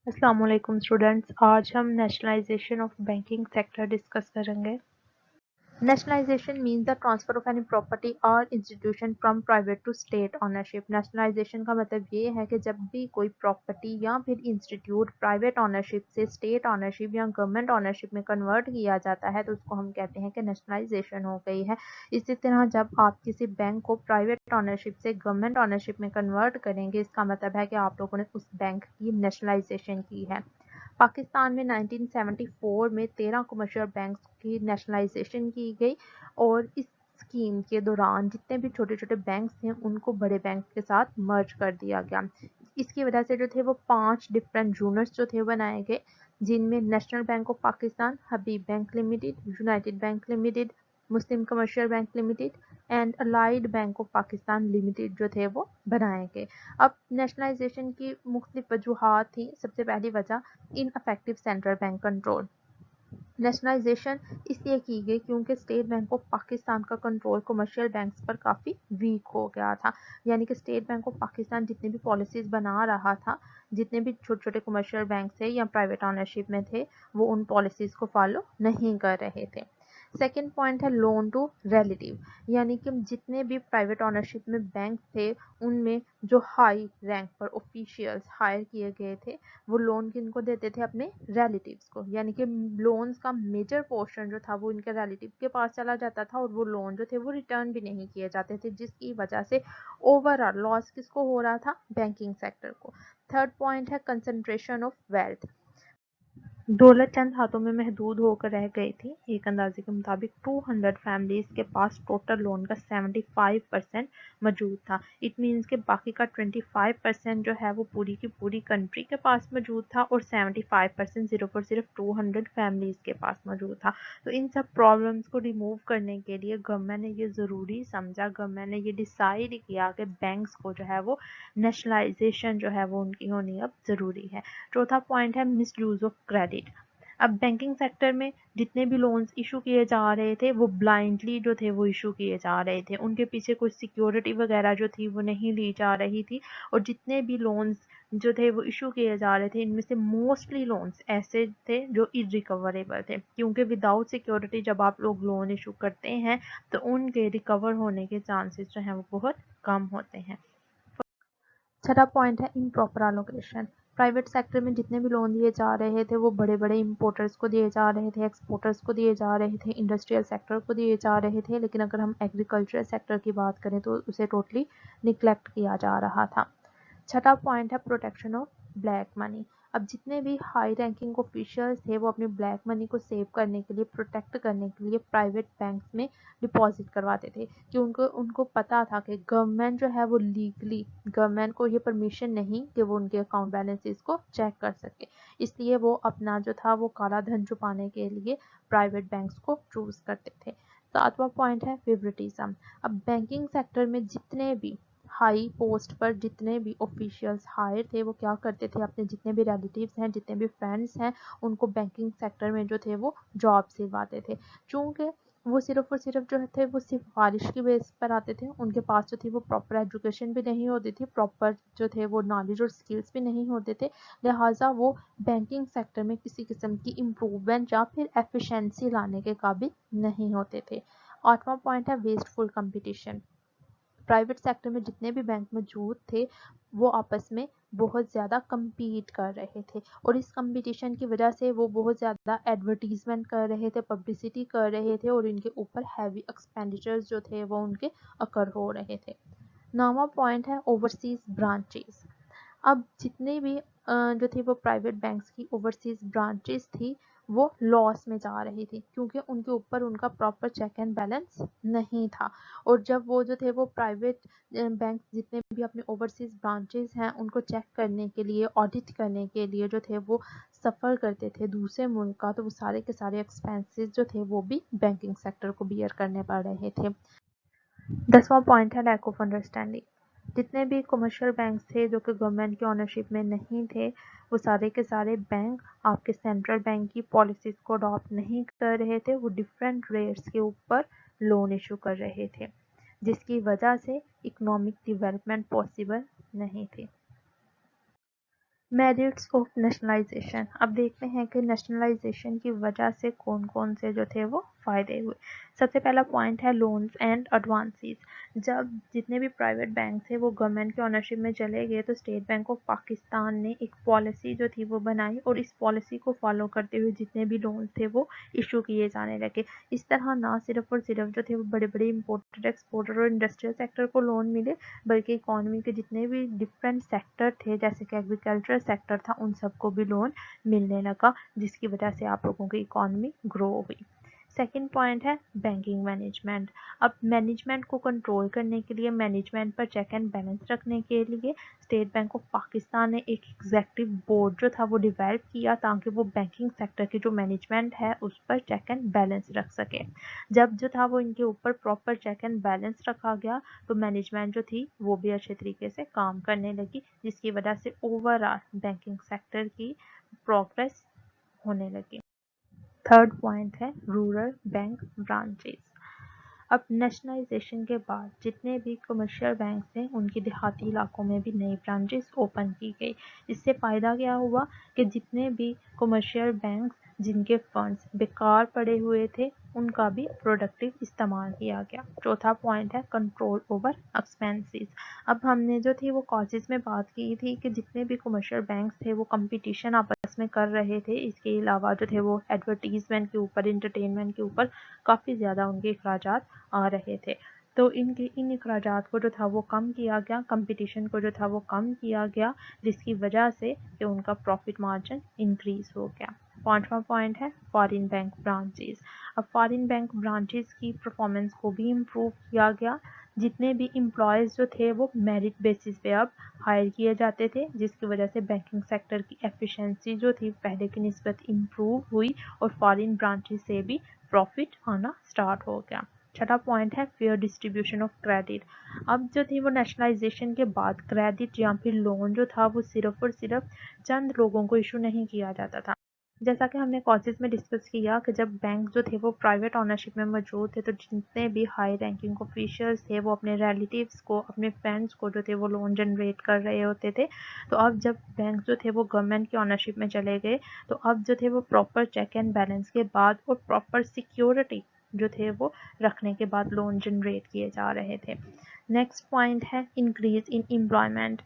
अस्सलाम वालेकुम स्टूडेंट्स। आज हम nationalisation of banking sector discuss करेंगे। Nationalisation means the transfer of any property और institution from private to state ownership. Nationalisation का मतलब ये है कि जब भी कोई प्रॉपर्टी या फिर इंस्टीट्यूट प्राइवेट ऑनरशिप से स्टेट ऑनरशिप या गवर्नमेंट ऑनरशिप में कन्वर्ट किया जाता है तो उसको हम कहते हैं कि नेशनलाइजेशन हो गई है। इसी तरह जब आप किसी बैंक को प्राइवेट ऑनरशिप से गवर्नमेंट ऑनरशिप में कन्वर्ट करेंगे, इसका मतलब है कि आप लोगों ने उस बैंक की नेशनलाइजेशन की है। पाकिस्तान में 1974 में 13 कमर्शियल बैंक्स की नेशनलाइजेशन की गई और इस स्कीम के दौरान जितने भी छोटे छोटे बैंक्स थे उनको बड़े बैंक के साथ मर्ज कर दिया गया। इसकी वजह से जो थे वो 5 डिफरेंट यूनिट्स जो थे बनाए गए, जिनमें national bank of Pakistan, Habib bank limited, United bank limited, Muslim commercial bank limited and allied bank of Pakistan limited जो थे वो बनाए गए। अब नेशनलाइजेशन की मुख्तलिफ वजूहात थी। सबसे पहली वजह ineffective central bank control. Nationalisation इसलिए की गई क्योंकि स्टेट बैंक ऑफ पाकिस्तान का कंट्रोल कमर्शियल बैंक्स पर काफ़ी वीक हो गया था। यानी कि स्टेट बैंक ऑफ पाकिस्तान जितनी भी पॉलिसीज़ बना रहा था, जितने भी छोटे छोटे कमर्शियल बैंक थे या प्राइवेट ऑनरशिप में थे, वो उन पॉलिसीज़ को फॉलो नहीं कर रहे थे। सेकेंड पॉइंट है लोन टू रिलेटिव, यानी कि जितने भी प्राइवेट ऑनरशिप में बैंक थे उनमें जो हाई रैंक पर ऑफिशियल्स हायर किए गए थे वो लोन किनको देते थे? अपने रिलेटिव्स को। यानी कि लोन्स का मेजर पोर्शन जो था वो इनके रिलेटिव के पास चला जाता था और वो लोन जो थे वो रिटर्न भी नहीं किए जाते थे, जिसकी वजह से ओवरऑल लॉस किसको हो रहा था? बैंकिंग सेक्टर को। थर्ड पॉइंट है कंसंट्रेशन ऑफ वेल्थ। दौलत चंद हाथों में महदूद होकर रह गई थी। एक अंदाजे के मुताबिक 200 फैमिलीज के पास टोटल लोन का 75% मौजूद था। इट मीन्स के बाकी का 25% जो है वो पूरी की पूरी कंट्री के पास मौजूद था और 75% सिर्फ और सिर्फ 200 फैमिलीज के पास मौजूद था। तो इन सब प्रॉब्लम्स को रिमूव करने के लिए गवर्नमेंट ने ये ज़रूरी समझा, गवर्नमेंट ने ये डिसाइड किया कि बैंक्स को जो है वो नेशनलाइजेशन जो है वो उनकी होनी अब ज़रूरी है। चौथा पॉइंट है मिस यूज़ ऑफ क्रेडिट। अब बैंकिंग सेक्टर में जितने भी लोन्स इशू किए जा रहे थे वो ब्लाइंडली जो थे वो इशू किए जा रहे थे, उनके पीछे कुछ सिक्योरिटी वगैरह जो थी वो नहीं ली जा रही थी। और जितने भी लोन्स जो थे वो इशू किए जा रहे थे इनमें से मोस्टली लोन्स ऐसे थे जो इरिकवरेबल थे, क्योंकि विदाउट सिक्योरिटी जब आप लोग लोन इशू करते हैं तो उनके रिकवर होने के चांसेस जो हैं वो बहुत कम होते हैं। छठा पॉइंट है इम्प्रॉपर एलोकेशन। प्राइवेट सेक्टर में जितने भी लोन दिए जा रहे थे वो बड़े बड़े इंपोर्टर्स को दिए जा रहे थे, एक्सपोर्टर्स को दिए जा रहे थे, इंडस्ट्रियल सेक्टर को दिए जा रहे थे, लेकिन अगर हम एग्रीकल्चर सेक्टर की बात करें तो उसे टोटली निगलेक्ट किया जा रहा था। छठा पॉइंट है प्रोटेक्शन ऑफ ब्लैक मनी। अब जितने भी हाई रैंकिंग ऑफिशियल्स थे वो अपनी ब्लैक मनी को सेव करने के लिए, प्रोटेक्ट करने के लिए प्राइवेट बैंक्स में डिपॉजिट करवाते थे, क्योंकि उनको पता था कि गवर्नमेंट जो है वो लीगली, गवर्नमेंट को ये परमिशन नहीं कि वो उनके अकाउंट बैलेंसेस को चेक कर सके, इसलिए वो अपना जो था वो काला धन छुपाने के लिए प्राइवेट बैंक्स को चूज करते थे। सातवां पॉइंट है फेवरेटिज्म। अब बैंकिंग सेक्टर में जितने भी हाई पोस्ट पर जितने भी ऑफिशियल्स हायर थे वो क्या करते थे? अपने जितने भी रिलेटिव्स हैं, जितने भी फ्रेंड्स हैं, उनको बैंकिंग सेक्टर में जो थे वो जॉब दिलवाते थे। चूँकि वो सिर्फ और सिर्फ जो थे वो सिफारिश की बेस पर आते थे, उनके पास जो थी वो प्रॉपर एजुकेशन भी नहीं होती थी, प्रॉपर जो थे वो नॉलेज और स्किल्स भी नहीं होते थे, लिहाजा वो बैंकिंग सेक्टर में किसी किस्म की इम्प्रूवमेंट या फिर एफिशिएंसी लाने के काबिल नहीं होते थे। आठवां पॉइंट है वेस्टफुल कंपटीशन। प्राइवेट सेक्टर में जितने भी बैंक मौजूद थे वो आपस में बहुत ज़्यादा compete कर रहे थे और इस कंपटीशन की वजह से वो बहुत ज़्यादा एडवर्टीजमेंट कर रहे थे, पब्लिसिटी कर रहे थे और इनके ऊपर हैवी एक्सपेंडिचर्स जो थे वो उनके अकर हो रहे थे। नौवां पॉइंट है ओवरसीज ब्रांचेस। अब जितने भी जो थी वो प्राइवेट बैंक्स की ओवरसीज ब्रांचेस थी वो लॉस में जा रही थी, क्योंकि उनके ऊपर उनका प्रॉपर चेक एंड बैलेंस नहीं था। और जब वो जो थे वो प्राइवेट बैंक जितने भी अपने ओवरसीज ब्रांचेस हैं उनको चेक करने के लिए, ऑडिट करने के लिए जो थे वो सफ़र करते थे दूसरे मुल्क का, तो वो सारे के सारे एक्सपेंसेस जो थे वो भी बैंकिंग सेक्टर को बियर करने पड़ रहे थे। 10वां पॉइंट है लैक ऑफ अंडरस्टैंडिंग। जितने भी कमर्शियल बैंक थे जो कि गवर्नमेंट की ओनरशिप में नहीं थे, वो सारे के सारे बैंक आपके सेंट्रल बैंक की पॉलिसीज़ को अडॉप्ट नहीं कर रहे थे, वो डिफरेंट रेट्स के ऊपर लोन इशू कर रहे थे, जिसकी वजह से इकोनॉमिक डेवलपमेंट पॉसिबल नहीं थी। Merits of nationalisation. अब देखते हैं कि नेशनलाइजेशन की वजह से कौन कौन से जो थे वो फ़ायदे हुए। सबसे पहला पॉइंट है लोन्स एंड एडवांसेस। जब जितने भी प्राइवेट बैंक थे वो गवर्नमेंट के ऑनरशिप में चले गए तो स्टेट बैंक ऑफ पाकिस्तान ने एक पॉलिसी जो थी वो बनाई और इस पॉलिसी को फॉलो करते हुए जितने भी लोन थे वो इशू किए जाने लगे। इस तरह ना सिर्फ और सिर्फ जो थे वो बड़े बड़े इम्पोर्टर एक्सपोर्टर और इंडस्ट्रियल सेक्टर को लोन मिले, बल्कि इकोनॉमी के जितने भी डिफरेंट सेक्टर थे जैसे कि एग्रीकल्चर सेक्टर था उन सबको भी लोन मिलने लगा, जिसकी वजह से आप लोगों की इकोनॉमी ग्रो हुई। सेकेंड पॉइंट है बैंकिंग मैनेजमेंट। अब मैनेजमेंट को कंट्रोल करने के लिए, मैनेजमेंट पर चेक एंड बैलेंस रखने के लिए स्टेट बैंक ऑफ पाकिस्तान ने एक एग्जेक्टिव बोर्ड जो था वो डिवेल्प किया ताकि वो बैंकिंग सेक्टर की जो मैनेजमेंट है उस पर चेक एंड बैलेंस रख सके। जब जो था वो इनके ऊपर प्रॉपर चेक एंड बैलेंस रखा गया तो मैनेजमेंट जो थी वो भी अच्छे तरीके से काम करने लगी, जिसकी वजह से ओवरऑल बैंकिंग सेक्टर की प्रोग्रेस होने लगी। थर्ड पॉइंट है रूरल बैंक ब्रांचेस। अब नेशनलाइजेशन के बाद जितने भी कमर्शियल बैंक थे उनकी देहाती इलाकों में भी नई ब्रांचेस ओपन की गई। इससे फ़ायदा क्या हुआ कि जितने भी कमर्शियल बैंक जिनके फंड्स बेकार पड़े हुए थे उनका भी प्रोडक्टिव इस्तेमाल किया गया। चौथा पॉइंट है कंट्रोल ओवर एक्सपेंसेस। अब हमने जो थी वो कॉजेज में बात की थी कि जितने भी कमर्शियल बैंक थे वो कंपटीशन आपस में कर रहे थे, इसके अलावा जो थे वो एडवर्टीजमेंट के ऊपर, इंटरटेनमेंट के ऊपर काफ़ी ज़्यादा उनके अखराजात आ रहे थे। तो इन अखराजात को जो था वो कम किया गया, कंपटीशन को जो था वो कम किया गया, जिसकी वजह से कि उनका प्रॉफिट मार्जिन इंक्रीज हो गया। पांचवा पॉइंट है फॉरेन बैंक ब्रांचेस। अब फॉरेन बैंक ब्रांचेस की परफॉर्मेंस को भी इम्प्रूव किया गया। जितने भी एम्प्लॉयज़ जो थे वो मेरिट बेसिस पे अब हायर किए जाते थे, जिसकी वजह से बैंकिंग सेक्टर की एफिशिएंसी जो थी पहले की निस्बत इम्प्रूव हुई और फॉरेन ब्रांचेस से भी प्रॉफिट आना स्टार्ट हो गया। छठा पॉइंट है फेयर डिस्ट्रीब्यूशन ऑफ क्रेडिट। अब जो थी वो नेशनलाइजेशन के बाद क्रेडिट या फिर लोन जो था वो सिर्फ और सिर्फ चंद लोगों को इशू नहीं किया जाता था। जैसा कि हमने कॉलेज में डिस्कस किया कि जब बैंक जो थे वो प्राइवेट ऑनरशिप में मौजूद थे तो जितने भी हाई रैंकिंग ऑफिशियल्स थे वो अपने रिलेटिव्स को, अपने फ्रेंड्स को जो थे वो लोन जनरेट कर रहे होते थे। तो अब जब बैंक जो थे वो गवर्नमेंट की ऑनरशिप में चले गए तो अब जो थे वो प्रॉपर चेक एंड बैलेंस के बाद और प्रॉपर सिक्योरिटी जो थे वो रखने के बाद लोन जनरेट किए जा रहे थे। नेक्स्ट पॉइंट है इंक्रीज इन एम्प्लॉयमेंट।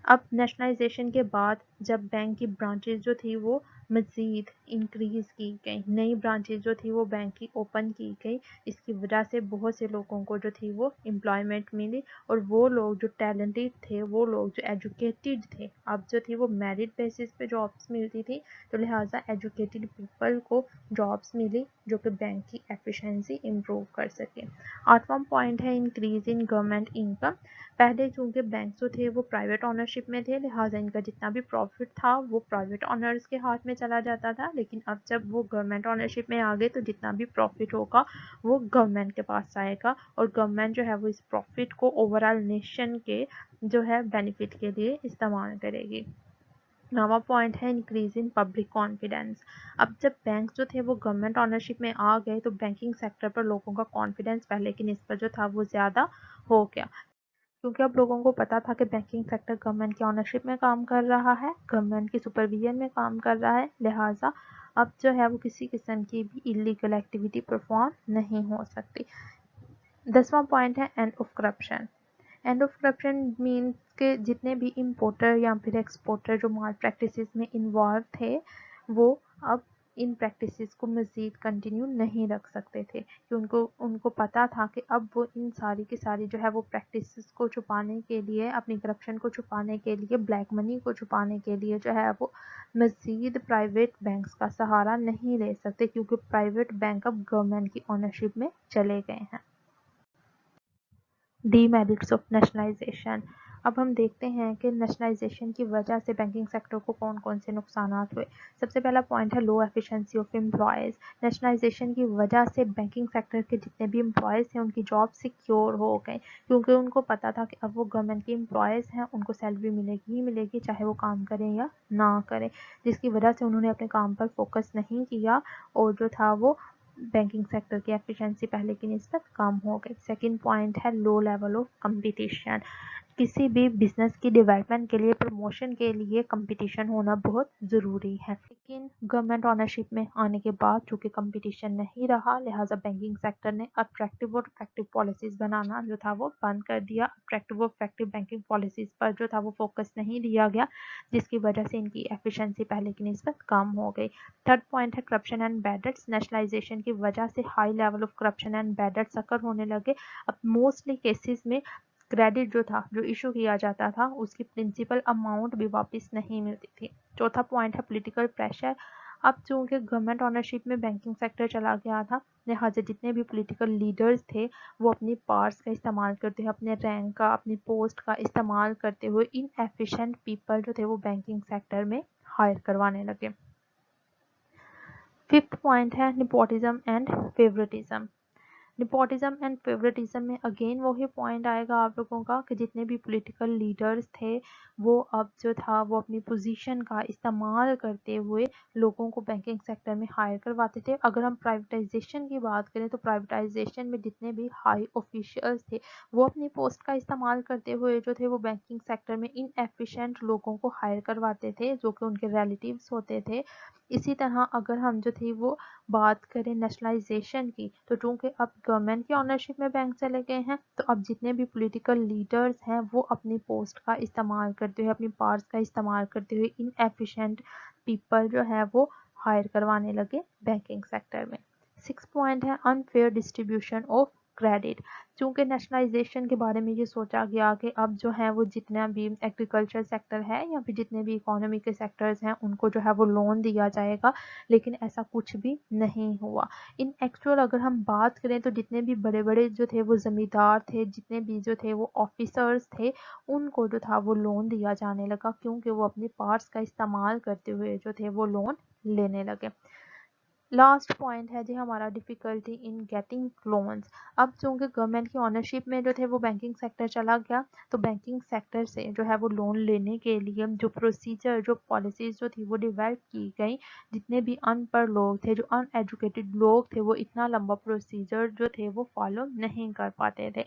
अब नेशनलाइजेशन के बाद जब बैंक की ब्रांचेज जो थी वो मज़ीद इंक्रीज़ की गई, नई ब्रांचेज जो थी वो बैंक की ओपन की गई, इसकी वजह से बहुत से लोगों को जो थी वो एम्प्लॉयमेंट मिली और वो लोग जो टैलेंटेड थे, वो लोग जो एजुकेटेड थे, अब जो थी वो मेरिट बेसिस पे जॉब्स मिलती थी, तो लिहाजा एजुकेटेड पीपल को जॉब्स मिली जो कि बैंक की एफिशिएंसी इम्प्रूव कर सके। आठवां पॉइंट है इंक्रीज इन गवर्नमेंट इनकम। पहले चूँकि बैंक जो थे वो प्राइवेट ऑनरशिप में थे, लिहाजा इनका जितना भी प्रॉफिट था वो प्राइवेट ऑनर्स के हाथ में चला जाता था, लेकिन अब जब वो गवर्नमेंट ऑनरशिप में आ गए तो जितना भी प्रॉफिट होगा वो गवर्नमेंट के पास आएगा और गवर्नमेंट जो है वो इस प्रॉफिट को ओवरऑल नेशन के जो है बेनिफिट के लिए इस्तेमाल करेगी। नवा पॉइंट है इंक्रीज इन पब्लिक कॉन्फिडेंस। अब जब बैंक जो थे वो गवर्नमेंट ऑनरशिप में आ गए तो बैंकिंग सेक्टर पर लोगों का कॉन्फिडेंस पहले की निस्बत जो था वो ज़्यादा हो गया, क्योंकि अब लोगों को पता था कि बैंकिंग सेक्टर गवर्नमेंट की ऑनरशिप में काम कर रहा है, गवर्नमेंट की सुपरविजन में काम कर रहा है, लिहाजा अब जो है वो किसी किस्म की भी इलीगल एक्टिविटी परफॉर्म नहीं हो सकती। 10वां पॉइंट है end of corruption. End of corruption means के जितने भी इम्पोर्टर या फिर एक्सपोर्टर जो माल प्रैक्टिसेस में इन्वॉल्व थे वो अब इन प्रैक्टिसेस को मज़ीद कंटिन्यू नहीं रख सकते थे, कि उनको पता था कि अब वो इन सारी की सारी जो है वो प्रैक्टिसेस को छुपाने के लिए, अपनी करप्शन को छुपाने के लिए, ब्लैक मनी को छुपाने के लिए जो है वो मज़ीद प्राइवेट बैंक्स का सहारा नहीं ले सकते, क्योंकि प्राइवेट बैंक अब गवर्नमेंट की ओनरशिप में चले गए हैं। Demerits of nationalisation. अब हम देखते हैं कि नेशनलाइजेशन की वजह से बैंकिंग सेक्टर को कौन कौन से नुकसान हुए। सबसे पहला पॉइंट है लो एफिशिएंसी ऑफ एम्प्लॉयज़। नेशनलाइजेशन की वजह से बैंकिंग सेक्टर के जितने भी एम्प्लॉयज़ हैं उनकी जॉब सिक्योर हो गई, क्योंकि उनको पता था कि अब वो गवर्नमेंट के एम्प्लॉयज़ हैं, उनको सैलरी मिलेगी ही मिलेगी चाहे वो काम करें या ना करें, जिसकी वजह से उन्होंने अपने काम पर फोकस नहीं किया और जो था वो बैंकिंग सेक्टर की एफिशिएंसी पहले की निस्बत कम हो गई। सेकंड पॉइंट है लो लेवल ऑफ कंपटीशन। किसी भी बिजनेस की डेवलपमेंट के लिए, प्रमोशन के लिए कंपटीशन होना बहुत ज़रूरी है। लेकिन गवर्नमेंट ऑनरशिप में आने के बाद चूँकि कंपटीशन नहीं रहा, लिहाजा बैंकिंग सेक्टर ने अट्रैक्टिव और इफेक्टिव पॉलिसीज़ बनाना जो था वो बंद कर दिया। अट्रैक्टिव और इफेक्टिव बैंकिंग पॉलिसीज़ पर जो था वो फोकस नहीं दिया गया, जिसकी वजह से इनकी एफिशिएंसी पहले की निस्बत कम हो गई। थर्ड पॉइंट है corruption and bad debts. Nationalisation की वजह से high level of corruption and bad debts occur होने लगे। अब मोस्टली केसेस में क्रेडिट जो था, जो इशू किया जाता था, उसकी प्रिंसिपल अमाउंट भी वापस नहीं मिलती थी। चौथा पॉइंट है पॉलिटिकल प्रेशर। अब चूंकि गवर्नमेंट ऑनरशिप में बैंकिंग सेक्टर चला गया था, लिहाजा जितने भी पॉलिटिकल लीडर्स थे वो अपनी पावर्स का इस्तेमाल करते हुए, अपने रैंक का, अपनी पोस्ट का इस्तेमाल करते हुए इनएफिशिएंट पीपल जो थे वो बैंकिंग सेक्टर में हायर करवाने लगे। फिफ्थ पॉइंट है nepotism and favouritism. Nepotism and favouritism में अगेन वही पॉइंट आएगा आप लोगों का कि जितने भी पॉलिटिकल लीडर्स थे वो अब जो था वो अपनी पोजीशन का इस्तेमाल करते हुए लोगों को बैंकिंग सेक्टर में हायर करवाते थे। अगर हम प्राइवेटाइजेशन की बात करें तो प्राइवेटाइजेशन में जितने भी हाई ऑफिशियल्स थे वो अपनी पोस्ट का इस्तेमाल करते हुए जो थे वो बैंकिंग सेक्टर में इनएफिशिएंट लोगों को हायर करवाते थे जो कि उनके रिलेटिव्स होते थे। इसी तरह अगर हम जो थी वो बात करें नेशनलाइजेशन की, तो चूंकि अब गवर्नमेंट की ऑनरशिप में बैंक चले गए हैं, तो अब जितने भी पॉलिटिकल लीडर्स हैं वो अपनी पोस्ट का इस्तेमाल करते हुए, अपनी पावर्स का इस्तेमाल करते हुए इनएफिशिएंट पीपल जो है वो हायर करवाने लगे बैंकिंग सेक्टर में। 6 पॉइंट है अनफेयर डिस्ट्रीब्यूशन ऑफ क्रेडिट। चूंकि नेशनलाइजेशन के बारे में ये सोचा गया कि अब जो है वो जितना भी एग्रीकल्चर सेक्टर है या फिर जितने भी इकोनॉमी के सेक्टर्स हैं उनको जो है वो लोन दिया जाएगा, लेकिन ऐसा कुछ भी नहीं हुआ। इन एक्चुअल अगर हम बात करें तो जितने भी बड़े बड़े जो थे वो ज़मींदार थे, जितने भी जो थे वो ऑफिसर्स थे, उनको जो था वो लोन दिया जाने लगा क्योंकि वो अपनी पावर्स का इस्तेमाल करते हुए जो थे वो लोन लेने लगे। लास्ट पॉइंट है जी हमारा डिफ़िकल्टी इन गेटिंग लोन्स। अब चूँकि गवर्नमेंट की ऑनरशिप में जो थे वो बैंकिंग सेक्टर चला गया, तो बैंकिंग सेक्टर से जो है वो लोन लेने के लिए जो प्रोसीजर, जो पॉलिसीज़ जो थी वो डेवलप की गई। जितने भी अनपढ़ लोग थे, जो अनएजुकेटेड लोग थे, वो इतना लंबा प्रोसीजर जो थे वो फॉलो नहीं कर पाते थे।